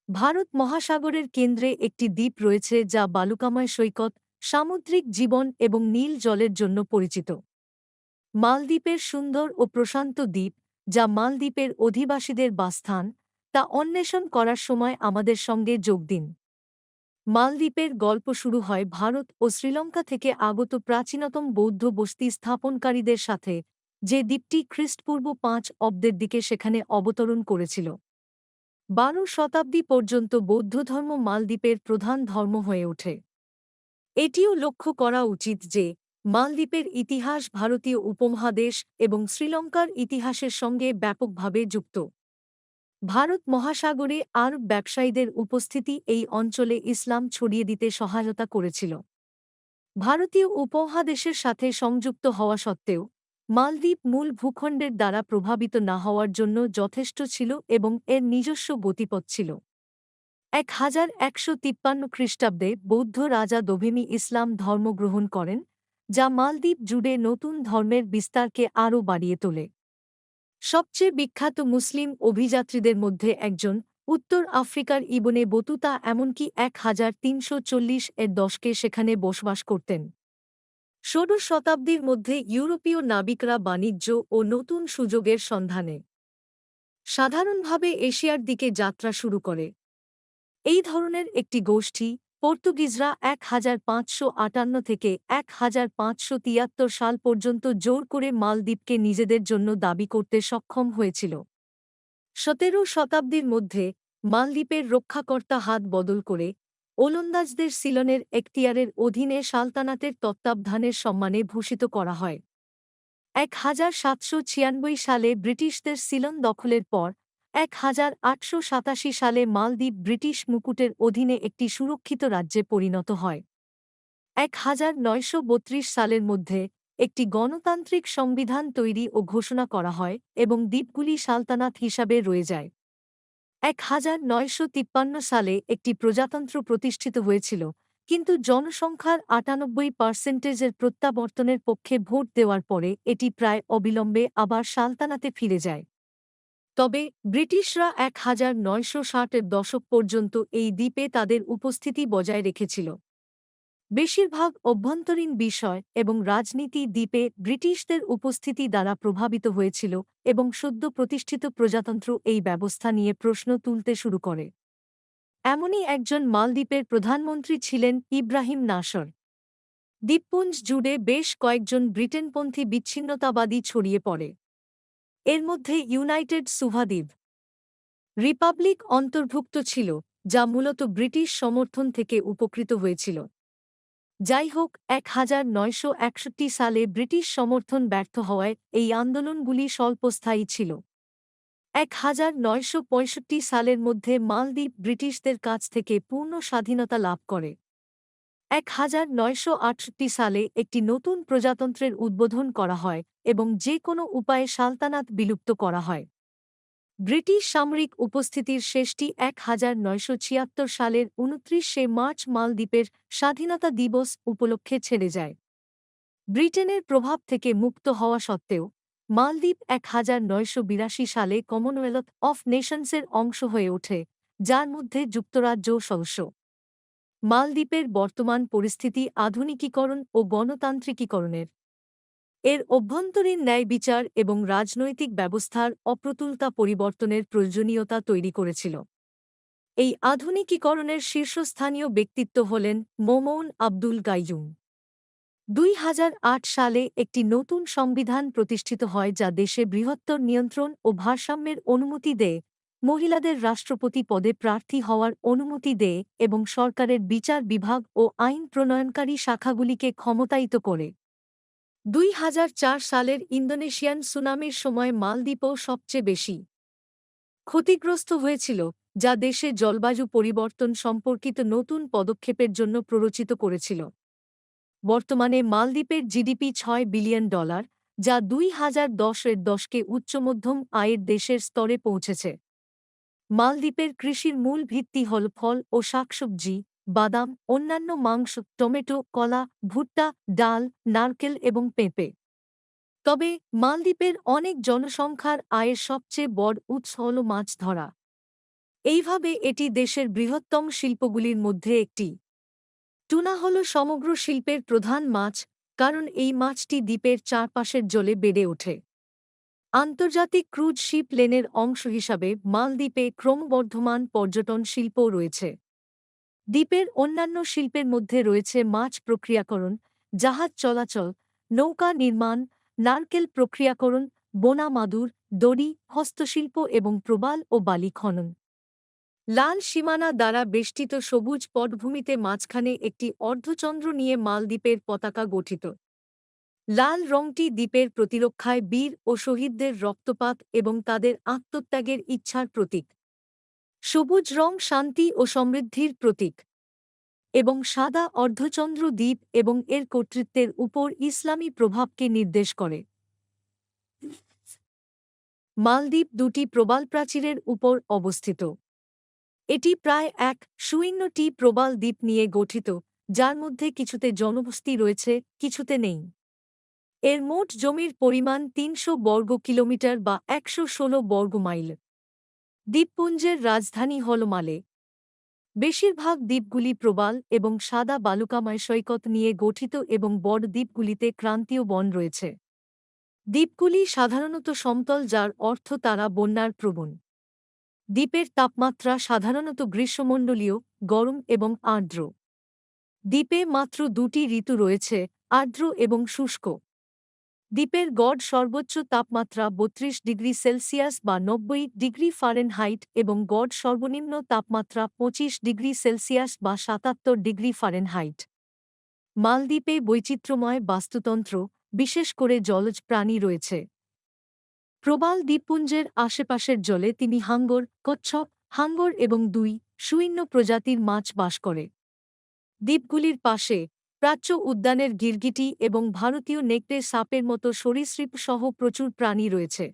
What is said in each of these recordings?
ভারত মহাসাগরের কেন্দ্রে একটি দ্বীপ রয়েছে যা বালুকাময় সৈকত, সামুদ্রিক জীবন এবং নীল জলের জন্য পরিচিত। মালদ্বীপের সুন্দর ও প্রশান্ত দ্বীপ, যা মালদ্বীপের অধিবাসীদের বাসস্থান, তা অন্বেষণ করার সময় আমাদের সঙ্গে যোগ দিন। মালদ্বীপের গল্প শুরু হয় ভারত ও শ্রীলঙ্কা থেকে আগত প্রাচীনতম বৌদ্ধ বস্তি স্থাপনকারীদের সাথে, যে দ্বীপটি খ্রিস্টপূর্ব ৫ অব্দের দিকে সেখানে অবতরণ করেছিল। ১২ শতাব্দী পর্যন্ত বৌদ্ধধর্ম মালদ্বীপের প্রধান ধর্ম হয়ে ওঠে। এটিও লক্ষ্য করা উচিত যে মালদ্বীপের ইতিহাস ভারতীয় উপমহাদেশ এবং শ্রীলঙ্কার ইতিহাসের সঙ্গে ব্যাপকভাবে যুক্ত। ভারত মহাসাগরে আরব ব্যবসায়ীদের উপস্থিতি এই অঞ্চলে ইসলাম ছড়িয়ে দিতে সহায়তা করেছিল। ভারতীয় উপমহাদেশের সাথে সংযুক্ত হওয়া সত্ত্বেও মালদ্বীপ মূল ভূখণ্ডের দ্বারা প্রভাবিত না হওয়ার জন্য যথেষ্ট ছিল এবং এর নিজস্ব গতিপথ ছিল। 1153 খ্রিস্টাব্দে বৌদ্ধ রাজা দোভেমি ইসলাম ধর্ম গ্রহণ করেন, যা মালদ্বীপ জুড়ে নতুন ধর্মের বিস্তারকে আরও বাড়িয়ে তোলে। সবচেয়ে বিখ্যাত মুসলিম অভিযাত্রীদের মধ্যে একজন, উত্তর আফ্রিকার ইবনে বতুতা, এমনকি 1340 এর দশকে সেখানে বসবাস করতেন। ষোড়শ শতাব্দীর মধ্যে ইউরোপীয় নাবিকরা বাণিজ্য ও নতুন সুযোগের সন্ধানে সাধারণভাবে এশিয়ার দিকে যাত্রা শুরু করে। এই ধরনের একটি গোষ্ঠী, পর্তুগিজরা 1558 থেকে 1573 সাল পর্যন্ত জোর করে মালদ্বীপকে নিজেদের জন্য দাবি করতে সক্ষম হয়েছিল। 17 শতাব্দীর মধ্যে মালদ্বীপের রক্ষাকর্তা হাত বদল করে ওলন্দাজদের সিলনের এখতিয়ারের অধীনে সালতানাতের তত্ত্বাবধানের সম্মানে ভূষিত করা হয়। 1796 সালে ব্রিটিশদের সিলন দখলের পর 1887 সালে মালদ্বীপ ব্রিটিশ মুকুটের অধীনে একটি সুরক্ষিত রাজ্যে পরিণত হয়। 1932 সালের মধ্যে একটি গণতান্ত্রিক সংবিধান তৈরি ও ঘোষণা করা হয় এবং দ্বীপগুলি সালতানাত হিসাবে রয়ে যায়। 1953 সালে একটি প্রজাতন্ত্র প্রতিষ্ঠিত হয়েছিল, কিন্তু জনসংখ্যার 98% প্রত্যাবর্তনের পক্ষে ভোট দেওয়ার পরে এটি প্রায় অবিলম্বে আবার সালতানাতে ফিরে যায়। তবে ব্রিটিশরা 1960 এর দশক পর্যন্ত এই দ্বীপে তাদের উপস্থিতি বজায় রেখেছিল। বেশিরভাগ অভ্যন্তরীণ বিষয় এবং রাজনীতি দ্বীপে ব্রিটিশদের উপস্থিতি দ্বারা প্রভাবিত হয়েছিল এবং সদ্য প্রতিষ্ঠিত প্রজাতন্ত্র এই ব্যবস্থা নিয়ে প্রশ্ন তুলতে শুরু করে। এমনই একজন মালদ্বীপের প্রধানমন্ত্রী ছিলেন ইব্রাহিম নাসর। দ্বীপপুঞ্জ জুড়ে বেশ কয়েকজন ব্রিটেনপন্থী বিচ্ছিন্নতাবাদী ছড়িয়ে পড়ে। এর মধ্যে ইউনাইটেড সুভা দ্বীপ রিপাবলিক অন্তর্ভুক্ত ছিল, যা মূলত ব্রিটিশ সমর্থন থেকে উপকৃত হয়েছিল। যাই হোক, 1961 সালে ব্রিটিশ সমর্থন ব্যর্থ হওয়ায় এই আন্দোলনগুলি স্বল্পস্থায়ী ছিল। 1965 সালের মধ্যে মালদ্বীপ ব্রিটিশদের কাছ থেকে পূর্ণ স্বাধীনতা লাভ করে। 1968 সালে একটি নতুন প্রজাতন্ত্রের উদ্বোধন করা হয় এবং যে কোনো উপায়ে সালতানাত বিলুপ্ত করা হয়। ব্রিটিশ সামরিক উপস্থিতির শেষটি 1976 সালের 29শে মার্চ মালদ্বীপের স্বাধীনতা দিবস উপলক্ষে ছেড়ে যায়। ব্রিটেনের প্রভাব থেকে মুক্ত হওয়া সত্ত্বেও মালদ্বীপ 1982 সালে কমনওয়েলথ অফ নেশনসের অংশ হয়ে ওঠে, যার মধ্যে যুক্তরাজ্য সদস্য। মালদ্বীপের বর্তমান পরিস্থিতি আধুনিকীকরণ ও গণতান্ত্রিকীকরণের, এর অভ্যন্তরীণ ন্যায়বিচার এবং রাজনৈতিক ব্যবস্থার অপ্রতুলতা পরিবর্তনের প্রয়োজনীয়তা তৈরি করেছিল। এই আধুনিকীকরণের শীর্ষস্থানীয় ব্যক্তিত্ব হলেন মোমৌন আব্দুল গাইয়ুম। 2008 সালে একটি নতুন সংবিধান প্রতিষ্ঠিত হয় যা দেশে বৃহত্তর নিয়ন্ত্রণ ও ভারসাম্যের অনুমতি দেয়, মহিলাদের রাষ্ট্রপতি পদে প্রার্থী হওয়ার অনুমতি দেয় এবং সরকারের বিচার বিভাগ ও আইন প্রণয়নকারী শাখাগুলিকে ক্ষমতায়িত করে। 2004 সালের ইন্দোনেশিয়ান সুনামির সময় মালদ্বীপও সবচেয়ে বেশি ক্ষতিগ্রস্ত হয়েছিল, যা দেশে জলবায়ু পরিবর্তন সম্পর্কিত নতুন পদক্ষেপের জন্য প্ররোচিত করেছিল। বর্তমানে মালদ্বীপের জিডিপি $6 বিলিয়ন, যা 2010 এর দশকে উচ্চ-মধ্যম আয়ের দেশের স্তরে পৌঁছেছে। মালদ্বীপের কৃষির মূল ভিত্তি হল ফল ও শাকসবজি, বাদাম, অন্যান্য মাংস, টমেটো, কলা, ভুট্টা, ডাল, নারকেল এবং পেঁপে। তবে মালদ্বীপের অনেক জনসংখ্যার আয়ের সবচেয়ে বড় উৎস হল মাছ ধরা। এইভাবে এটি দেশের বৃহত্তম শিল্পগুলির মধ্যে একটি। টুনা হল সমগ্র শিল্পের প্রধান মাছ, কারণ এই মাছটি দ্বীপের চারপাশের জলে বেড়ে ওঠে। আন্তর্জাতিক ক্রুজ শিপ লেনের অংশ হিসাবে মালদ্বীপে ক্রমবর্ধমান পর্যটন শিল্পও রয়েছে। দ্বীপের অন্যান্য শিল্পের মধ্যে রয়েছে মাছ প্রক্রিয়াকরণ, জাহাজ চলাচল, নৌকা নির্মাণ, নারকেল প্রক্রিয়াকরণ, বোনা মাদুর, দড়ি, হস্তশিল্প এবং প্রবাল ও বালি খনন। লাল সীমানা দ্বারা বেষ্টিত সবুজ পটভূমিতে মাঝখানে একটি অর্ধচন্দ্র নিয়ে মালদ্বীপের পতাকা গঠিত। লাল রংটি দ্বীপের প্রতিরক্ষায় বীর ও শহীদদের রক্তপাত এবং তাদের আত্মত্যাগের ইচ্ছার প্রতীক। সবুজ রং শান্তি ও সমৃদ্ধির প্রতীক এবং সাদা অর্ধচন্দ্র দ্বীপ এবং এর কর্তৃত্বের উপর ইসলামী প্রভাবকে নির্দেশ করে। মালদ্বীপ দুটি প্রবাল প্রাচীরের উপর অবস্থিত। এটি প্রায় 1.0টি প্রবাল দ্বীপ নিয়ে গঠিত, যার মধ্যে কিছুতে জনবসতি রয়েছে, কিছুতে নেই। এর মোট জমির পরিমাণ 300 বর্গ কিলোমিটার বা 116 বর্গ মাইল। দ্বীপপুঞ্জের রাজধানী হল মালে। বেশিরভাগ দ্বীপগুলি প্রবাল এবং সাদা বালুকাময় সৈকত নিয়ে গঠিত এবং বড় দ্বীপগুলিতে ক্রান্তীয় বন রয়েছে। দ্বীপগুলি সাধারণত সমতল, যার অর্থ তারা বন্যার প্রবণ। দ্বীপের তাপমাত্রা সাধারণত গ্রীষ্মমণ্ডলীয়, গরম এবং আর্দ্র। দ্বীপে মাত্র 2টি ঋতু রয়েছে, আর্দ্র এবং শুষ্ক। দ্বীপের গড় সর্বোচ্চ তাপমাত্রা 32 ডিগ্রি সেলসিয়াস বা 90 ডিগ্রি ফারেনহাইট এবং গড় সর্বনিম্ন তাপমাত্রা 25 ডিগ্রি সেলসিয়াস বা 77 ডিগ্রি ফারেনহাইট। মালদ্বীপে বৈচিত্র্যময় বাস্তুতন্ত্র, বিশেষ করে জলজ প্রাণী রয়েছে। প্রবাল দ্বীপপুঞ্জের আশেপাশের জলে তিনি হাঙ্গর, কচ্ছপ, হাঙ্গর এবং 2.0 প্রজাতির মাছ বাস করে। দ্বীপগুলির পাশে প্রাচ্য উদ্যানের গিরগিটি এবং ভারতীয় নেকড়ে সাপের মতো সরীসৃপ সহ প্রচুর প্রাণী রয়েছে।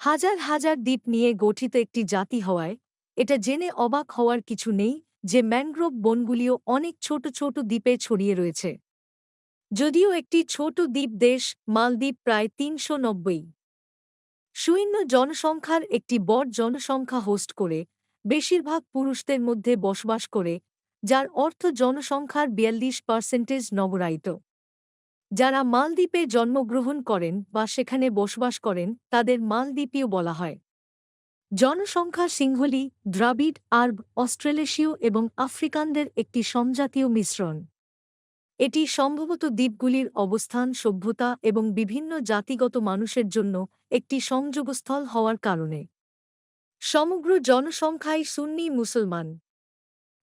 হাজার হাজার দ্বীপ নিয়ে গঠিত একটি জাতি হওয়ায় এটা জেনে অবাক হওয়ার কিছু নেই যে ম্যানগ্রোভ বনগুলিও অনেক ছোট ছোট দ্বীপে ছড়িয়ে রয়েছে। যদিও একটি ছোট দ্বীপ দেশ, মালদ্বীপ প্রায় 390 জনসংখ্যার একটি বড় জনসংখ্যা হোস্ট করে, বেশিরভাগ পুরুষদের মধ্যে বসবাস করে, যার অর্থ জনসংখ্যার 42% নগরায়িত। যারা মালদ্বীপে জন্মগ্রহণ করেন বা সেখানে বসবাস করেন তাদের মালদ্বীপীয় বলা হয়। জনসংখ্যা সিংহলি, দ্রাবিড়, আরব, অস্ট্রেলেশীয় এবং আফ্রিকানদের একটি সমজাতীয় মিশ্রণ। এটি সম্ভবত দ্বীপগুলির অবস্থান, সভ্যতা এবং বিভিন্ন জাতিগত মানুষের জন্য একটি সংযোগস্থল হওয়ার কারণে। সমগ্র জনসংখ্যাই সুন্নি মুসলমান।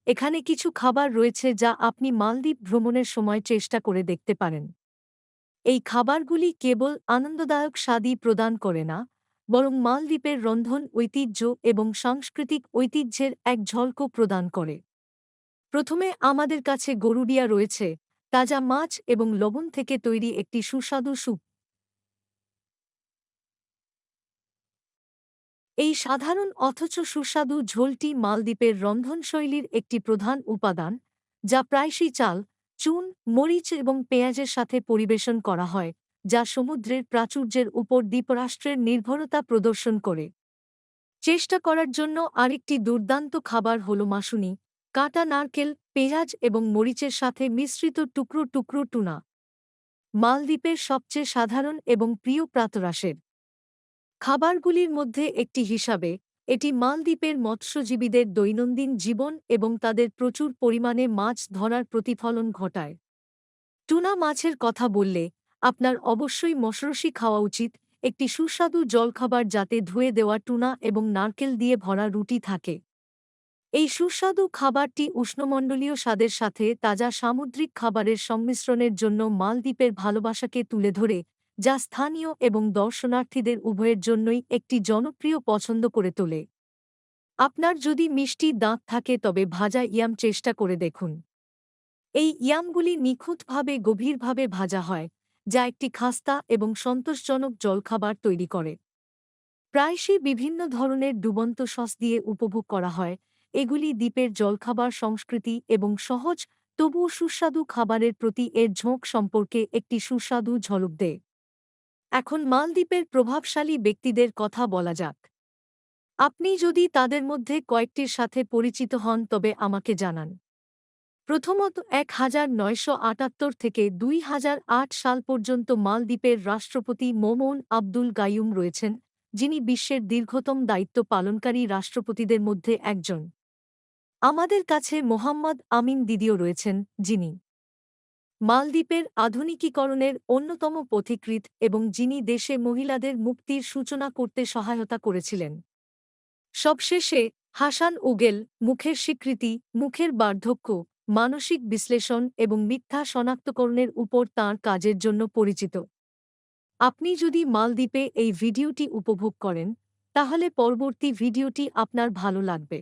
এখানে কিছু খাবার রয়েছে যা আপনি মালদ্বীপ ভ্রমণের সময় চেষ্টা করে দেখতে পারেন। এই খাবারগুলি কেবল আনন্দদায়ক স্বাদই প্রদান করে না, বরং মালদ্বীপের রন্ধন ঐতিহ্য এবং সাংস্কৃতিক ঐতিহ্যের এক ঝলকও প্রদান করে। প্রথমে আমাদের কাছে গরুডিয়া রয়েছে, তাজা মাছ এবং লবণ থেকে তৈরি একটি সুস্বাদু স্যুপ। এই সাধারণ অথচ সুস্বাদু ঝোলটি মালদ্বীপের রন্ধনশৈলীর একটি প্রধান উপাদান, যা প্রায়শই চাল, চুন, মরিচ এবং পেঁয়াজের সাথে পরিবেশন করা হয়, যা সমুদ্রের প্রাচুর্যের উপর দ্বীপরাষ্ট্রের নির্ভরতা প্রদর্শন করে। চেষ্টা করার জন্য আরেকটি দুর্দান্ত খাবার হল মাশুনি, কাটা নারকেল, পেঁয়াজ এবং মরিচের সাথে মিশ্রিত টুকরো টুকরো টুনা। মালদ্বীপের সবচেয়ে সাধারণ এবং প্রিয় প্রাতরাশের খাবারগুলির মধ্যে একটি হিসাবে, এটি মালদ্বীপের মৎস্যজীবীদের দৈনন্দিন জীবন এবং তাদের প্রচুর পরিমাণে মাছ ধরার প্রতিফলন ঘটায়। টুনা মাছের কথা বললে আপনার অবশ্যই মশরশি খাওয়া উচিত, একটি সুস্বাদু জলখাবার যাতে ধুয়ে দেওয়া টুনা এবং নারকেল দিয়ে ভরা রুটি থাকে। এই সুস্বাদু খাবারটি উষ্ণমণ্ডলীয় স্বাদের সাথে তাজা সামুদ্রিক খাবারের সংমিশ্রণের জন্য মালদ্বীপের ভালোবাসাকে তুলে ধরে, যা স্থানীয় এবং দর্শনার্থীদের উভয়ের জন্যই একটি জনপ্রিয় পছন্দ করে তোলে। আপনার যদি মিষ্টি দাঁত থাকে তবে ভাজা ইয়াম চেষ্টা করে দেখুন। এই ইয়ামগুলি নিখুঁতভাবে গভীরভাবে ভাজা হয়, যা একটি খাস্তা এবং সন্তোষজনক জলখাবার তৈরি করে। প্রায়শই বিভিন্ন ধরনের ডুবন্ত সস দিয়ে উপভোগ করা হয়। এগুলি দ্বীপের জলখাবার সংস্কৃতি এবং সহজ তবুও সুস্বাদু খাবারের প্রতি এর ঝোঁক সম্পর্কে একটি সুস্বাদু ঝলক দেয়। এখন মালদ্বীপের প্রভাবশালী ব্যক্তিদের কথা বলা যাক। আপনি যদি তাদের মধ্যে কয়েকটির সাথে পরিচিত হন তবে আমাকে জানান। প্রথমত 1978 থেকে 2008 সাল পর্যন্ত মালদ্বীপের রাষ্ট্রপতি মোমন আব্দুল গাইয়ুম রয়েছেন, যিনি বিশ্বের দীর্ঘতম দায়িত্ব পালনকারী রাষ্ট্রপতিদের মধ্যে একজন। আমাদের কাছে মোহাম্মদ আমিন দিদিও রয়েছেন, যিনি মালদ্বীপের আধুনিকীকরণের অন্যতম পথিকৃৎ এবং যিনি দেশে মহিলাদের মুক্তির সূচনা করতে সহায়তা করেছিলেন। সবশেষে হাসান উগেল মুখের স্বীকৃতি, মুখের বার্ধক্য, মানসিক বিশ্লেষণ এবং মিথ্যা শনাক্তকরণের উপর তাঁর কাজের জন্য পরিচিত। আপনি যদি মালদ্বীপে এই ভিডিওটি উপভোগ করেন, তাহলে পরবর্তী ভিডিওটি আপনার ভালো লাগবে।